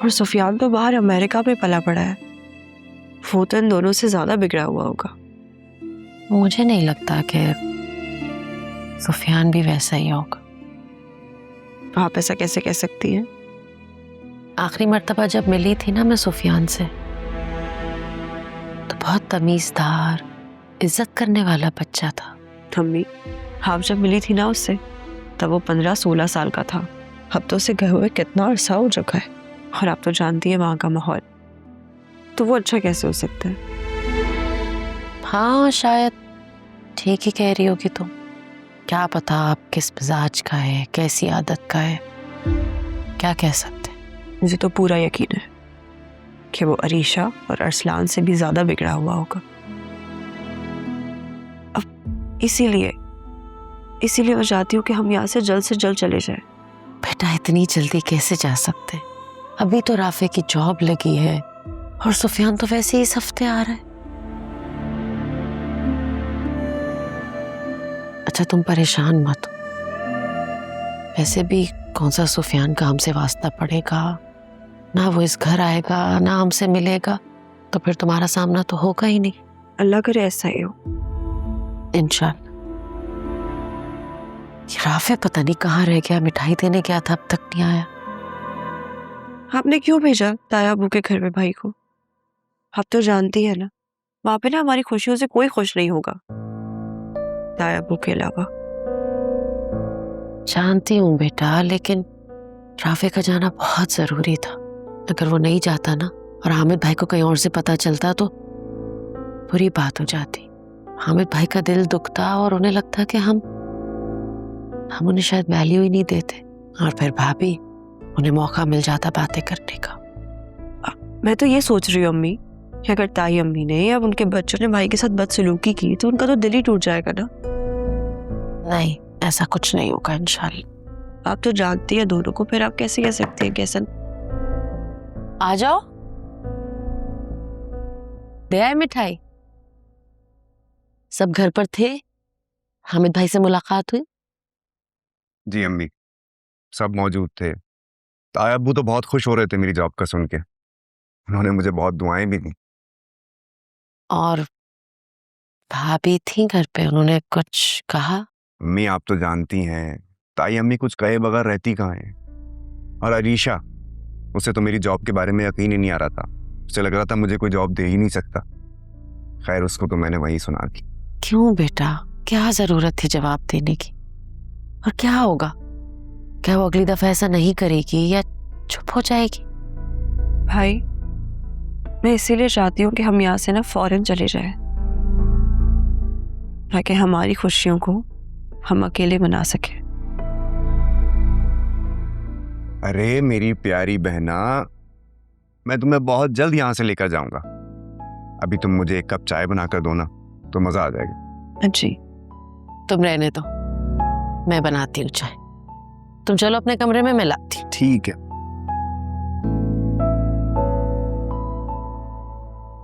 और सुफियान तो बाहर अमेरिका में पला पड़ा है। वो तो इन दोनों से ज्यादा बिगड़ा हुआ होगा। मुझे नहीं लगता कि सुफियान भी वैसा ही होगा। आप ऐसा कैसे कह सकती हैं? आखिरी मर्तबा जब मिली थी ना मैं सुफियान से, तो बहुत तमीजदार, इज्जत करने वाला बच्चा था। अम्मी, आप जब मिली थी ना उससे तब वो 15-16 साल का था। अब तो उसे गए हुए कितना अरसा हो चुका है। और आप तो जानती है वहाँ का माहौल, तो वो अच्छा कैसे हो सकता है? हाँ शायद ठीक ही कह रही होगी तुम। क्या पता आप किस मिजाज का है, कैसी आदत का है, क्या कह सकते हैं। मुझे तो पूरा यकीन है कि वो अरीशा और अरसलान से भी ज्यादा बिगड़ा हुआ होगा। अब इसीलिए मैं चाहती हूँ कि हम यहाँ से जल्द चले जाएं। बेटा इतनी जल्दी कैसे जा सकते? अभी तो राफे की जॉब लगी है और सुफियान तो वैसे ही इस हफ्ते आ रहा है। अच्छा तुम परेशान मत हो। वैसे भी कौन सा सुफियान का हमसे वास्ता पड़ेगा, ना वो इस घर आएगा ना हमसे मिलेगा, तो फिर तुम्हारा सामना तो होगा ही नहीं। अल्लाह करे ऐसा ही हो। इंशाल्लाह। राफे पता नहीं कहाँ रह गया, मिठाई देने गया था अब तक नहीं आया। आपने क्यों भेजा ताया अबू के घर में भाई को? आप तो जानती है ना वहां पे ना हमारी खुशियों से कोई खुश नहीं होगा ताया अबू के अलावा। जानती हूँ बेटा, लेकिन राफे का जाना बहुत जरूरी था। अगर वो नहीं जाता ना और हामिद भाई को कहीं और से पता चलता तो बुरी बात हो जाती। हामिद भाई का दिल दुखता और उन्हें लगता कि हम उन्हें शायद वैल्यू ही नहीं देते, और फिर भाभी उन्हें मौका मिल जाता बातें करने का। मैं तो ये सोच रही हूँ अम्मी कि अगर ताई अम्मी ने या उनके बच्चों ने भाई के साथ बदसलूकी की तो उनका तो दिल ही टूट जाएगा ना। नहीं ऐसा कुछ नहीं होगा इंशाल्लाह। आप तो जानती है दोनों को, फिर आप कैसे कह सकते हैं? कैसन आ जाओ, दे आए मिठाई। सब घर पर थे? हामिद भाई से मुलाकात हुई? जी अम्मी, सब मौजूद थे। ताया अब्बू तो बहुत खुश हो रहे थे मेरी जॉब का सुन के। उन्होंने मुझे बहुत दुआएं भी दी। और भाभी थी घर पे, उन्होंने कुछ कहा? अम्मी आप तो जानती हैं ताई अम्मी कुछ कहे बगैर रहती कहाँ हैं। और अरीशा, उसे तो मेरी जॉब के बारे में यकीन ही नहीं आ रहा था। उसे लग रहा था मुझे कोई जॉब दे ही नहीं सकता। खैर उसको तो मैंने वही सुना दी। क्यों बेटा, क्या जरूरत थी जवाब देने की? और क्या होगा? क्या वो अगली दफा ऐसा नहीं करेगी या चुप हो जाएगी? भाई, मैं इसीलिए चाहती हूँ कि हम यहाँ से ना फौरन चले जाएं, ताकि हमारी खुशियों को हम अकेले मना सकें। अरे मेरी प्यारी बहना, मैं तुम्हें बहुत जल्द यहाँ से लेकर जाऊंगा। अभी तुम मुझे एक कप चाय बनाकर दो ना, तो मजा आ जाएगा। जी तुम रहने दो, मैं बनाती हूँ चाय। तुम चलो अपने कमरे में, मैं लाती हूँ। ठीक है।